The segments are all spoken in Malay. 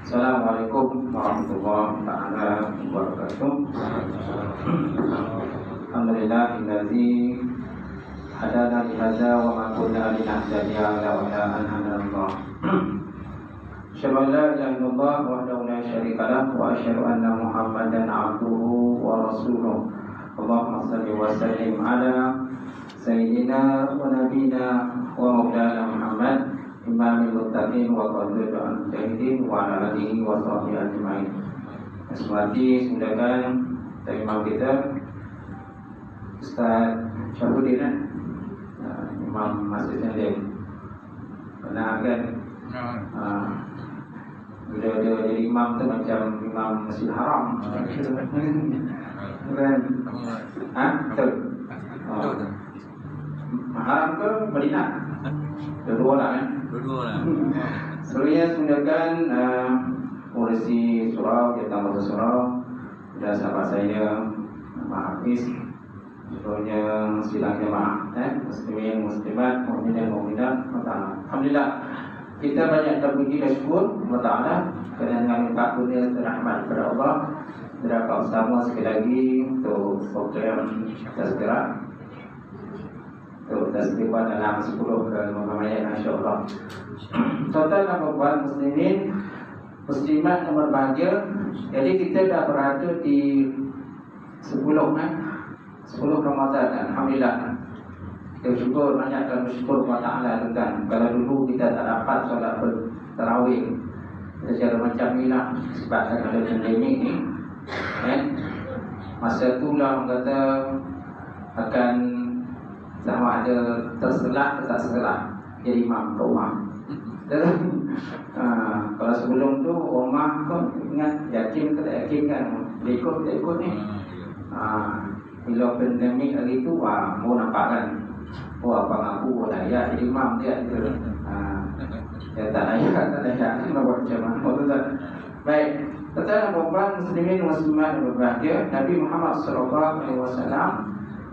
Assalamualaikum warahmatullahi wabarakatuh. Alhamdulillahillazi hadana li hadza wa ma kunna linahtadiya laula an hadana. Asyhadu an la ilaha illallah wahdahu la syarika lahu wa asyhadu anna Muhammadan abduhu wa rasuluh. Allahumma shalli wa sallim ala sayyidina wa nabiyina wa maulana Muhammad imamil muttaqin wa qadril al-mujahidin wa ala alihi wa sahbihi ajma'in. Asmati sudahkan imam kita Ustaz Syafuddin, Imam Masjid Sendiri. Pernah kan? Bila dia jadi imam tu macam imam Masjid Haram. Kan? Betul. Haram ke Madinah? Dua-dua lah kan? Dua-dua lah. Sebenarnya sebenarkan polisi surau, kita tambah surau. Dan sahabat saya Pak Hafiz, sebenarnya sidang jemaah muslimin, muslimat, mukminin, mukminat. Alhamdulillah kita banyak terpuji dan syukur Allah Ta'ala kerana dengan minta dunia rahmat kepada Allah. Kita dapat bersama sekali lagi untuk program tazkirah, untuk tazkirah dalam 10 ke Muhammadiyah, insyaAllah. Tuan-tuan dan puan muslimin, muslimat yang berbahagia. Jadi kita dah berada di 10 Ramadan. Alhamdulillah. Kita bersyukur, banyak dan bersyukur kepada Ta'ala tuan. Kalau dulu kita tak dapat solat tarawih secara macam ni lah, sebab ada pandemik ni, masa tu lah orang kata akan sama ada terselak atau tak terselak jadi imam ke rumah. Kalau sebelum tu rumah pun ingat yakin ke tak yakin kan, ikut ni. Bila pandemik hari tu mau nampak kan, abang aku layak jadi imam dia gitu. Ya tak layak nak buat macam mana tu tak. Baik, tuan-tuan dan puan muslimin muslimat yang berbahagia, Nabi Muhammad sallallahu alaihi wasallam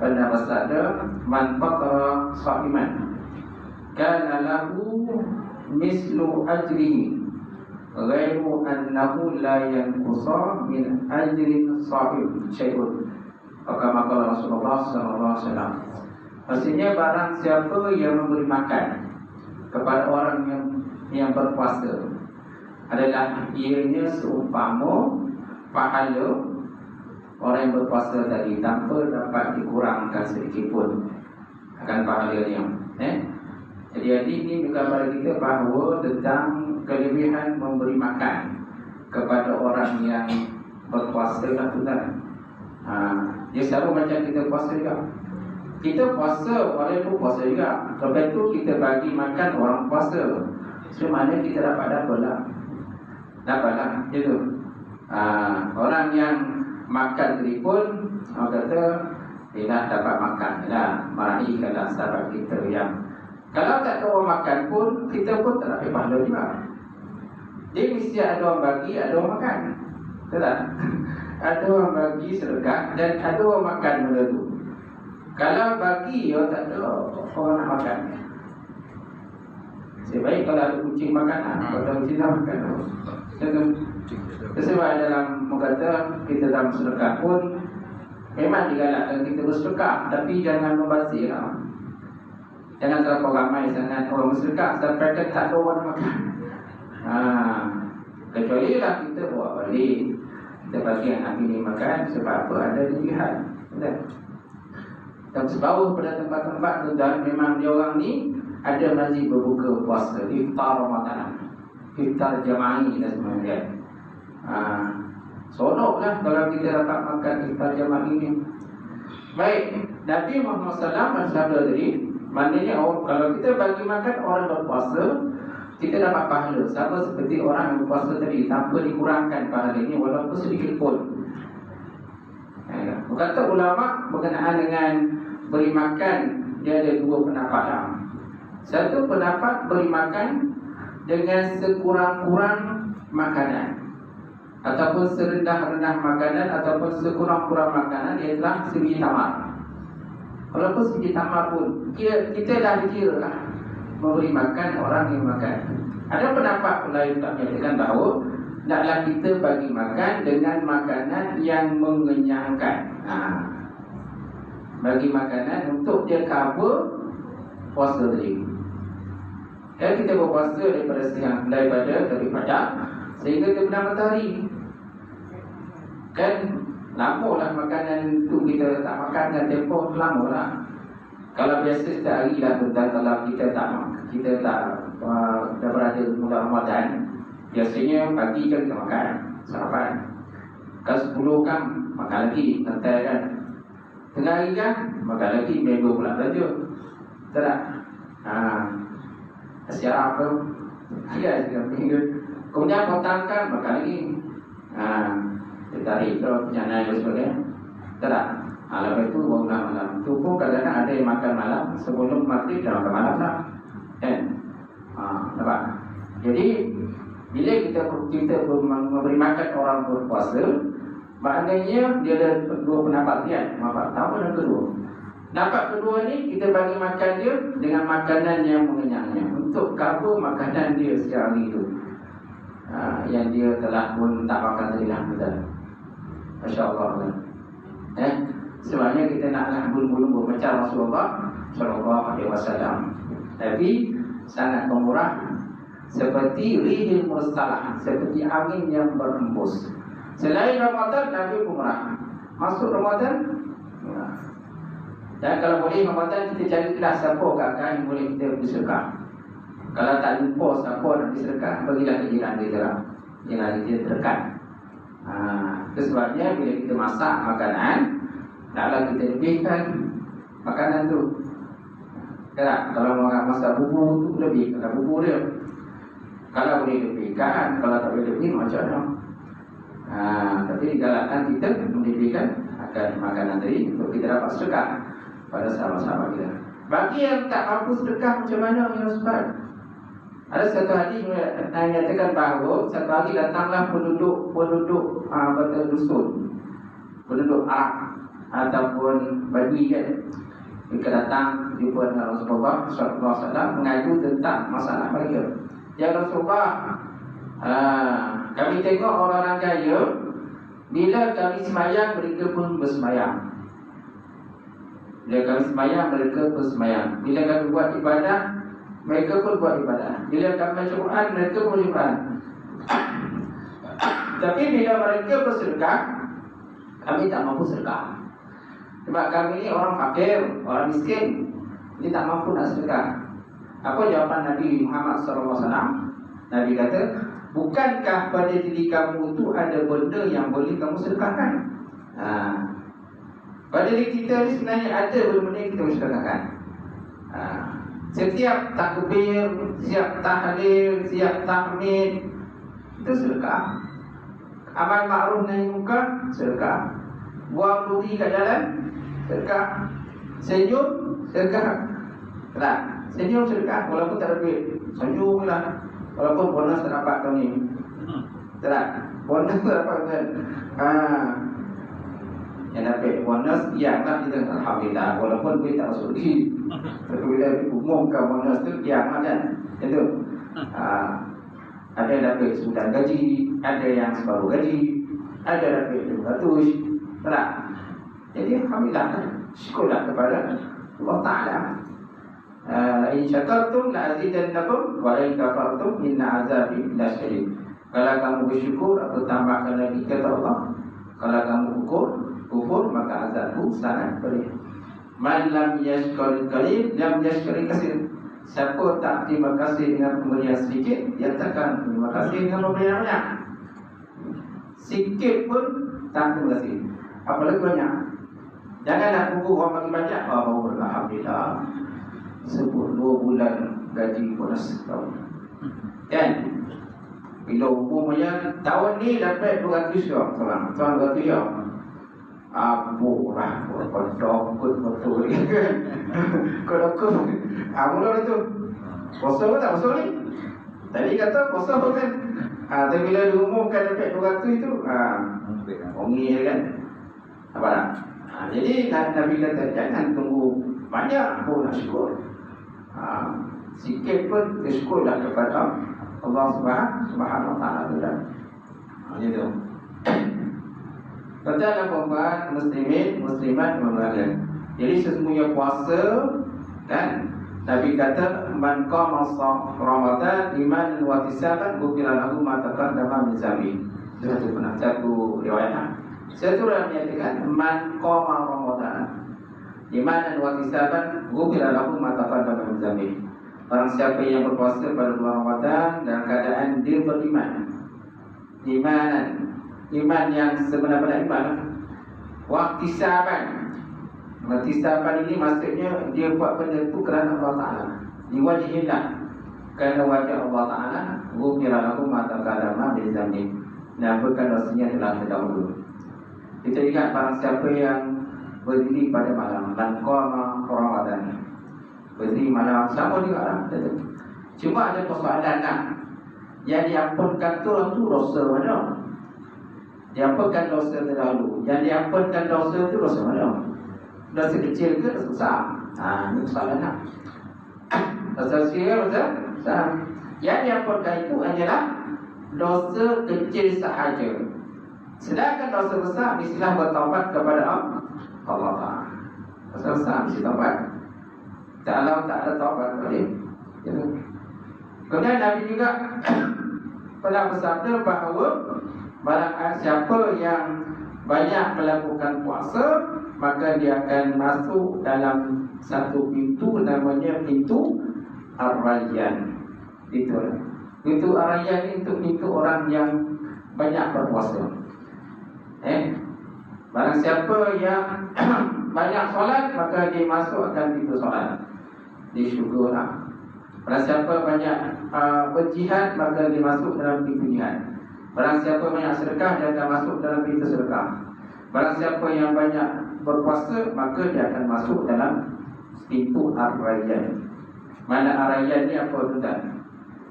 pernah bersabda, man fatara sha'iman kana lahu mislu ajrihi ghairu annahu la yanqusa min ajrin sha'im syai'un. Kama Rasulullah sallallahu alaihi wasallam. Maksudnya barang siapa yang memberi makan kepada orang yang berpuasa adalah ianya seumpama pahala orang yang berpuasa tadi tanpa dapat dikurangkan sedikit pun akan pahalanya. Jadi ini juga kepada kita bahawa tentang kelebihan memberi makan kepada orang yang berpuasa lah tuan. Dia sama macam kita puasa juga. Kita puasa, orang pun puasa juga. Lepas tu kita bagi makan orang puasa. Sebenarnya kita dapat lah. Gitu. Orang yang makan tadi pun orang kata dia dapat makan lah, meraihkanlah sahabat kita yang kalau tak ada orang makan pun kita pun tak dapat pahala juga. Dia mesti ada orang bagi, ada orang makan. Betul tak? Ada orang bagi sedekah dan ada orang makan benda tu. Kalau bagi orang tak ada orang nak makan. Sebaik kalau ada kucing makan, kalau kucing tak makan. Sebab dalam mengata kita dalam sedekah pun memang digalakkan kita bersedekah, tapi jangan membazir. Jangan terlalu ramai sangat orang bersedekah sampai tak ada orang makan. Kecuali lah kita bawa balik, kita bagi anak ini makan. Sebab apa? Ada di jihad. Dan sebab pada tempat-tempat tuan, memang dia orang ni ada masjid berbuka puasa, iftar Ramadan, iftar jama'i dan semuanya. Sonok lah kalau kita dapat makan iftar jama'i ni. Baik, Nabi Muhammad SAW bersabda tadi, maknanya kalau kita bagi makan orang berpuasa, kita dapat pahala sama seperti orang yang berpuasa tadi tanpa dikurangkan pahalanya walaupun sedikit pun. Kata ulama berkenaan dengan beri makan, dia ada dua pendapat lah. Satu pendapat beri makan dengan sekurang-kurang makanan, ataupun serendah-rendah makanan, ataupun sekurang-kurang makanan, ialah sebiji tamar. Walaupun sebiji tamar pun kita dah dikira lah memberi makan orang yang makan. Ada pendapat lain tak menyatakan bahawa Taklah kita bagi makan dengan makanan yang mengenyangkan. Bagi makanan untuk dia cover puasa tadi. Kan kita berpuasa daripada siang, daripada sehingga terbenam matahari. Kan lama lah makanan tu kita tak makan dengan tempoh lama lah. Kalau biasa setiap hari lah, tentang kalau kita tak dah berada mula Ramadan, biasanya pagi kan kita makan sarapan. Kalau 10 kan makan lagi, santai kan. Tengah hari kan makan lagi, minggu pula belajar. Betul tak? Siap apa? Ya, kemudian petang kan makan lagi. Dia tarik ke perjalanan dan sebagainya. Betul tak? Lepas itu bangunlah malam. Itu pun kadang-kadang ada yang makan malam sebelum maghrib dah makan malam lah. Kan? Nampak? Jadi bila kita memberi makan orang berpuasa, maknanya dia ada dua pendapat dia. Pendapat pertama dan kedua. Pendapat kedua ni kita bagi makan dia dengan makanan yang mengenyangnya, untuk cover makanan dia sehari itu, yang dia telah pun tak makan tadi lah. Masya Allah. Sebenarnya kita naklah bulu-bulu macam Rasulullah Sallallahu Alaihi Wasallam, tapi sangat pemurah, seperti rihil mursalah, seperti angin yang berhembus. Selain Ramadan, Nabi pemurah. Masuk Ramadan, dan kalau boleh Ramadan kita carilah siapa kakak yang boleh kita bersedekah. Kalau tak lupa siapa nak bersedekah, bagilah ke jiran dia lah, jiran dia terdekat. Itu sebabnya bila kita masak makanan, taklah kita lebihkan makanan tu. Tak? Kalau masak bubur tu lebih, kalau bubur dia. Kalau boleh lebihkan, kalau tak boleh lebih macam mana? Tapi digalakkan kita melebihkan akan makanan tadi untuk kita dapat sedekah pada sahabat-sahabat kita. Bagi yang tak mampu sedekah, macam mana ya Ustaz? Ada satu hadis yang menyatakan bahawa satu hari datanglah penduduk dusun, penduduk Arab ataupun Badui kan. Mereka datang jumpa dengan Rasulullah SAW mengadu tentang masalah mereka. Ya Rasulullah, kami tengok orang-orang kaya, bila kami semayang mereka pun bersemayang. Bila kami semayang mereka pun semayang. Bila kami buat ibadah mereka pun buat ibadah. Bila kami baca Quran mereka pun Quran. Tapi bila mereka bersedekah, kami tak mampu sedekah. Sebab kami ni orang fakir, orang miskin, jadi tak mampu nak sedekah. Apa jawapan Nabi Muhammad SAW? Nabi kata, bukankah pada diri kamu itu ada benda yang boleh kamu sedekahkan? Pada diri kita ni sebenarnya ada benda-benda yang kita boleh sedekahkan. Setiap takbir, setiap tahlil, setiap tahmid, itu sedekah. Amal ma'ruf nahi munkar, sedekah. Buang duri kat jalan, sedekah. Senyum, sedekah. Tak? Senyum sedekah, walaupun tak ada duit, senyumlah. Walaupun bonus tak dapat tahun ni. Tak? Bonus tak dapat kan? Yang dapat bonus, ya tak, kita alhamdulillah. Walaupun duit tak masuk lagi, tapi bila diumumkan bonus tu, ya kan? Itu. Ada yang dapat sebutan gaji, ada yang separuh gaji, ada yang dapat 200. Tak? Jadi alhamdulillah, syukurlah kepada Allah Ta'ala. In syakartum la azidannakum wa in kafartum inna azabi lasyadid. Kalau kamu bersyukur, aku tambahkan lagi, kata Allah. Kalau kamu kufur, maka azabku sangat pedih. Man lam yashkuril qalil lam yashkuril katsir. Siapa tak terima kasih dengan pemberian sedikit, dia takkan terima kasih dengan pemberian banyak. Sikit pun tak terima kasih, apalagi banyak. Jangan nak tunggu orang bagi banyak, baru alhamdulillah sebut 2 bulan gaji bonus tahun. Kan? Bila umumnya tahun ni dapat 200 orang, tahun 200 orang. Apulah, kodok betul ni. Kodok. Mula itu. Kosong tak kosong ni? Tadi kata kosong kan. Tapi bila diumumkan dapat 200 itu, ongi kan. Apa tak? Jadi Nabi kata jangan tunggu banyak pun nak syukur. Sikit pun syukurlah kepada Allah Subhanahu Wa Taala. gitu. Kata perempuan muslimin muslimat membaca. Jadi sesungguhnya puasa kan Nabi kata man qama Ramadan imanan wa ihtisaban ghufira lahu ma taqaddama min dzambi. Itu pernah satu riwayat. Satu riwayat menyatakan man qama Ramadan imanan wa ihtisaban ghufira lahu ma taqaddama min dzambi. Barang siapa yang berpuasa pada bulan Ramadan dalam keadaan dia beriman. Iman yang sebenar-benar iman. Wahtisaban. Wahtisaban ini maksudnya dia buat benda itu kerana Allah Ta'ala. Diwajihillah. Kerana wajah Allah Ta'ala. Ghufira lahu ma taqaddama min dzambi. Nampakkan dosanya telah terdahulu. Kita ingat barang siapa yang berdiri pada malam dan qama Ramadan. Berdiri malam sama juga lah. Cuma ada persoalan lah. Yang diampunkan tu dosa mana? Diampunkan dosa terdahulu. Yang diampunkan dosa itu dosa mana? Dosa kecil ke dosa besar? Ini persoalan lah. Dosa kecil, dosa besar. Yang diampunkan itu hanyalah dosa kecil sahaja. Sedangkan dosa besar istilah bertaubat kepada Allah Ta'ala. Dosa besar mesti taubat. Kalau tak ada taubat boleh. Kemudian Nabi juga pernah bersabda bahawa barang siapa yang banyak melakukan puasa, maka dia akan masuk dalam satu pintu namanya pintu Ar-Rayyan. Itulah. Pintu Ar-Rayyan itu pintu orang yang banyak berpuasa. Barang siapa yang banyak solat, maka dia masuk akan pintu solat. Di syurga lah. Barang siapa banyak berjihad, maka dia masuk dalam pintu jihad. Barang siapa banyak sedekah, dia akan masuk dalam pintu sedekah. Barang siapa yang banyak berpuasa, maka dia akan masuk dalam pintu Ar-Rayyan. Mana Ar-Rayyan ni apa tuan?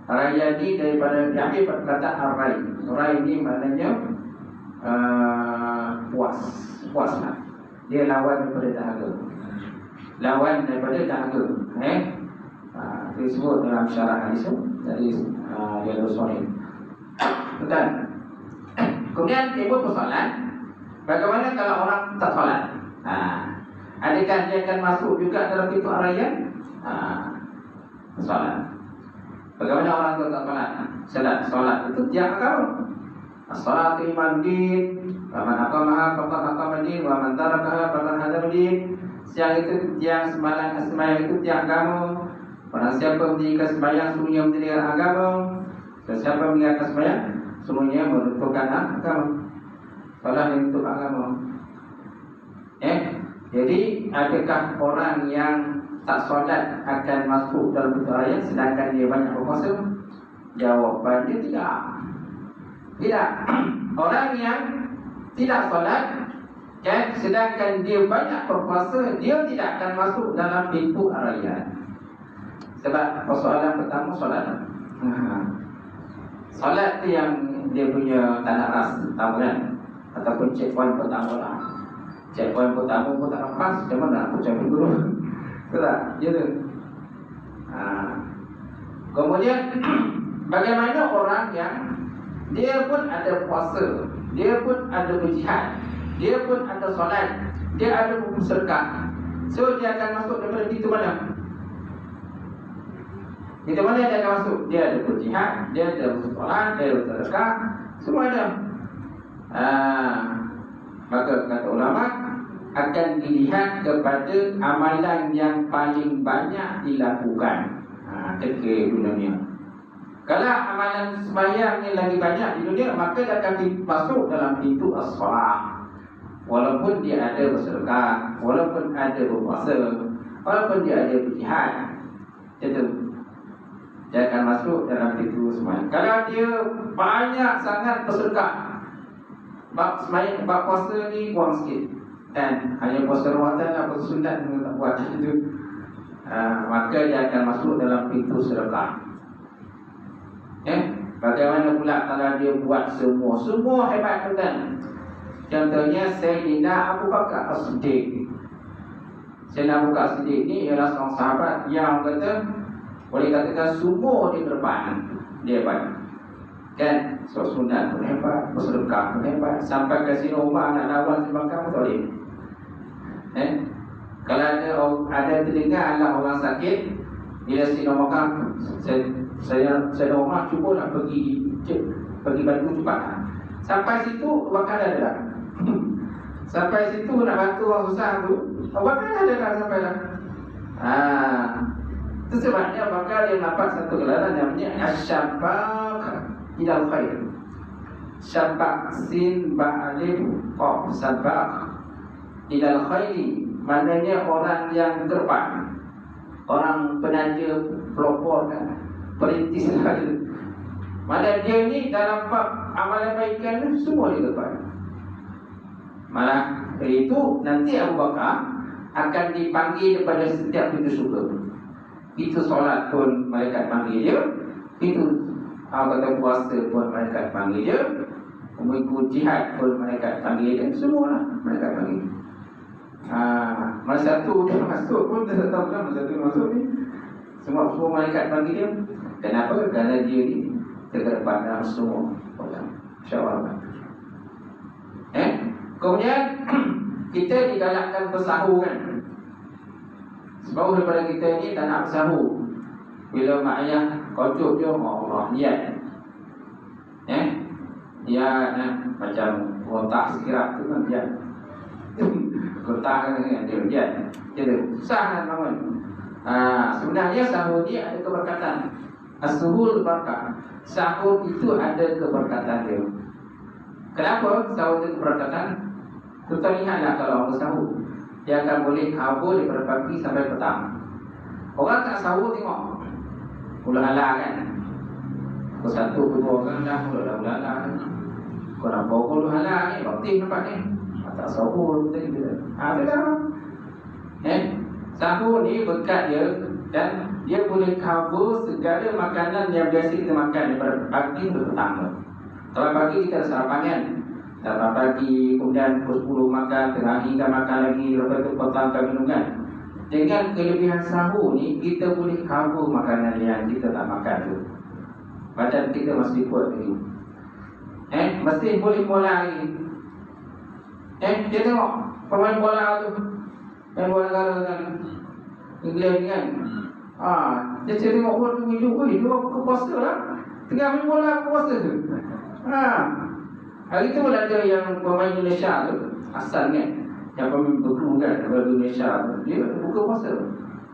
Ar-Rayyan ni daripada diambil perkataan Ar-Ray. Ray ni maknanya puas lah. Dia lawan daripada dahaga. Lawan daripada dahaga. Disebut dalam syarah hadis dari Jalur Sahih. Betul. Kemudian timbul persoalan, bagaimana kalau orang tak solat? Adakah dia akan masuk juga dalam pintu Ar-Rayyan? Solat. Bagaimana orang tu tak solat? Solat itu tiang agama. As-salatu iman din, wa man aqamaha faqad aqama din, wa man tarakaha faqad hadama din. Siang itu tiang sembahyang itu tiang agama. Barang siapa mendirikan sembahyang, semuanya mendirikan agama. Dan siapa meninggalkan sembahyang, semuanya meruntuhkan agama. Salah untuk agama. Jadi adakah orang yang tak solat akan masuk dalam pintu Ar-Rayyan sedangkan dia banyak berpuasa? Jawapannya tidak. Tidak. Orang yang tidak solat sedangkan dia banyak berpuasa, dia tidak akan masuk dalam pintu Ar-Rayyan. Sebab persoalan pertama solat. Solat tu yang dia punya tanda ras, tahu kan? Ataupun checkpoint pertama lah. Checkpoint pertama pun tak lepas, macam mana nak percaya guru? Betul tak? Ya tu. Kemudian bagaimana orang yang dia pun ada puasa, dia pun ada berjihad, dia pun ada solat, dia ada bersedekah. So dia akan masuk daripada pintu mana? Pintu mana dia akan masuk? Dia ada berjihad, dia ada bersolat, dia ada bersedekah, semua ada. Maka kata ulama akan dilihat kepada amalan yang paling banyak dilakukan ketika dunia. Kalau amalan sembahyang yang lagi banyak di dunia, maka dia akan masuk dalam pintu as-salat. Walaupun dia ada bersedekah, walaupun ada berpuasa, walaupun dia ada berjihad, itu dia akan masuk dalam pintu sembahyang. Kalau dia banyak sangat bersedekah, bab sembahyang, bab puasa ni kurang sikit, dan hanya puasa Ramadan atau puasa sunat yang tak buat itu, maka dia akan masuk dalam pintu sedekah. Bagaimana pula kalau dia buat semua hebat kan? Contohnya Sayyidina Abu Bakar As-Siddiq. Sayyidina Abu Bakar As-Siddiq ni ialah seorang sahabat yang kata, boleh katakan semua di depan dia buat. Kan, soal sunat pun hebat, bersedekah pun hebat. Sampai kasih rumah anak lawan sebangkang pun boleh. Kalau ada terdengar anak orang sakit, bila si makan, saya rumah cuba nak pergi bantu cepat. Sampai situ bakal ada. Sampai situ nak bantu orang susah tu, bakal ada sampai dah. Itu sebabnya bakal dia dapat satu gelaran namanya asyabak ilal khair. Syabak sin ba'alif qaf sabak ilal khairi, maknanya orang yang terdepan, orang penaja, pelopor kan, perintis lagi. Malah dia ni dalam bab amalan baikan ni semua dia terdepan. Malah itu nanti Abu Bakar akan dipanggil daripada setiap pintu syurga. Pintu solat pun malaikat panggil dia, pintu kata puasa pun malaikat panggil dia, mengikut jihad pun malaikat panggil dia, semualah malaikat panggil. Masa tu dia masuk pun dia tak tahu kan masa tu masuk ni. Semua malaikat panggil dia. Kenapa? Kerana dia ni terdepan dalam semua orang. InsyaAllah. Kemudian kita digalakkan bersahur kan. Sebab daripada kita ni tak nak bersahur. Bila mak ayah kocok dia, Allah niat. Dia macam otak sekirap tu kan dia. Kotak kan dia. Jadi susah nak bangun. Sebenarnya sahur ni ada keberkatan. As-suhur barakah. Sahur itu ada keberkatan dia. Kenapa sahur itu keberkatan? Kita lihatlah kalau orang sahur, dia akan boleh kabur daripada pagi sampai petang. Orang tak sahur tengok ulah ala kan. Pukul 1, pukul 2 kan dah ulah ala kan. Kau nak bawa ulah ala ni, bakti nampak ni. Tak sahur tadi dia. Sahur ni berkat dia dan dia boleh cover segala makanan yang biasa kita makan daripada pagi ke petang. Kalau pagi kita ada sarapan kan, sarapan pagi, kemudian pukul 10 makan, tengah hari kan makan lagi, lepas tu petang kan minum kan. Dengan kelebihan sahur ni, kita boleh cover makanan yang kita tak makan tu. Badan kita masih kuat lagi. Masih boleh bola lagi. Dia tengok pemain bola tu, main bola kan England kan. Dia tengok bola tu hidup, dia buka puasa lah. Tengah main bola buka puasa tu. Hari tu ada yang pemain Indonesia tu, asal kan, yang pemain berguru kan dari Indonesia tu, dia buka puasa.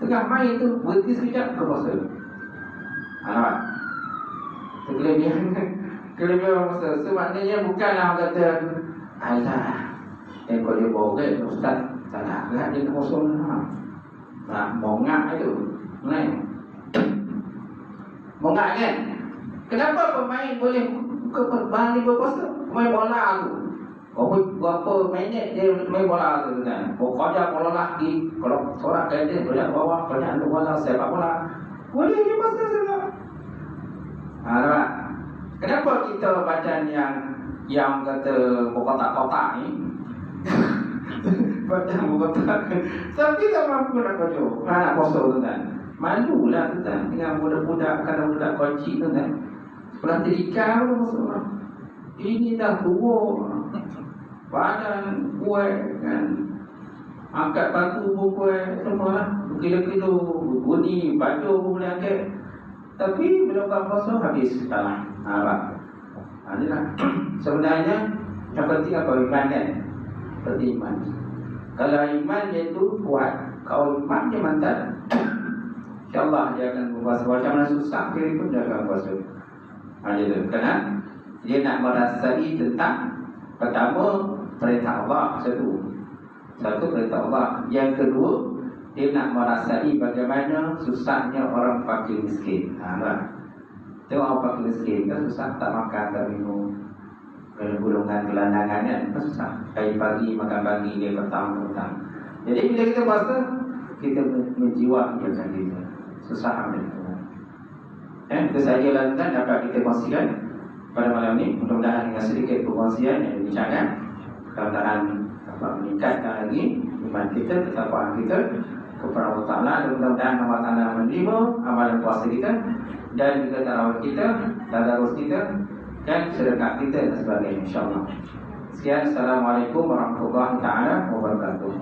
Tengah main tu berhenti sekejap buka puasa. Kelebihan puasa. So maknanya bukanlah orang kata alah, kalau dia bawa kan ustaz salah kan dia kosong mongak itu. Mongak kan. Kenapa pemain boleh balik berpuasa? Main bola tu. Berapa minit dia main bola tu kan. Pokoknya bola lagi, kalau sorak kerja boleh bawah, banyak untuk bola, sepak bola. Boleh dia puasa saja. Nampak? Kenapa kita badan yang kata kotak-kotak ni badan kotak tapi tak mampu nak kocok nak puasa tu kan. Malulah tu kan dengan budak-budak, kalau budak kecil tu kan sekolah tadika pun masuk. Ini dah tua, badan kuat kan, angkat batu pun kuat, semua lah kilo-kilo bunyi, baju pun boleh angkat. Tapi bila buka puasa habis kalah. Inilah sebenarnya yang penting apa? Iman kan. Penting iman. Kalau iman dia tu kuat, kalau iman dia mantap, InsyaAllah dia akan berpuasa. Macam mana susah kira pun dia akan puasa. Kerana dia nak merasai tentang pertama perintah Allah. Satu perintah Allah. Yang kedua, dia nak merasai bagaimana susahnya orang fakir miskin. Tengok orang fakir miskin kan susah, tak makan, tak minum, kena golongan gelandangan kan susah. Pagi makan pagi, dia petang. Jadi bila kita puasa, kita menjiwai kita. Susah ambil. Itu saja lantunan dapat kita kongsikan pada malam ini. Mudah-mudahan dengan sedikit perkongsian yang dibincangkan, mudah-mudahan dapat meningkatkan lagi iman kita, ketakwaan kita kepada Allah Ta'ala. Dan mudah-mudahan Allah Ta'ala menerima amalan puasa kita dan juga tarawih kita, tadarus kita, dan sedekah kita dan sebagainya, insyaAllah. Sekian, Assalamualaikum warahmatullahi taala wabarakatuh.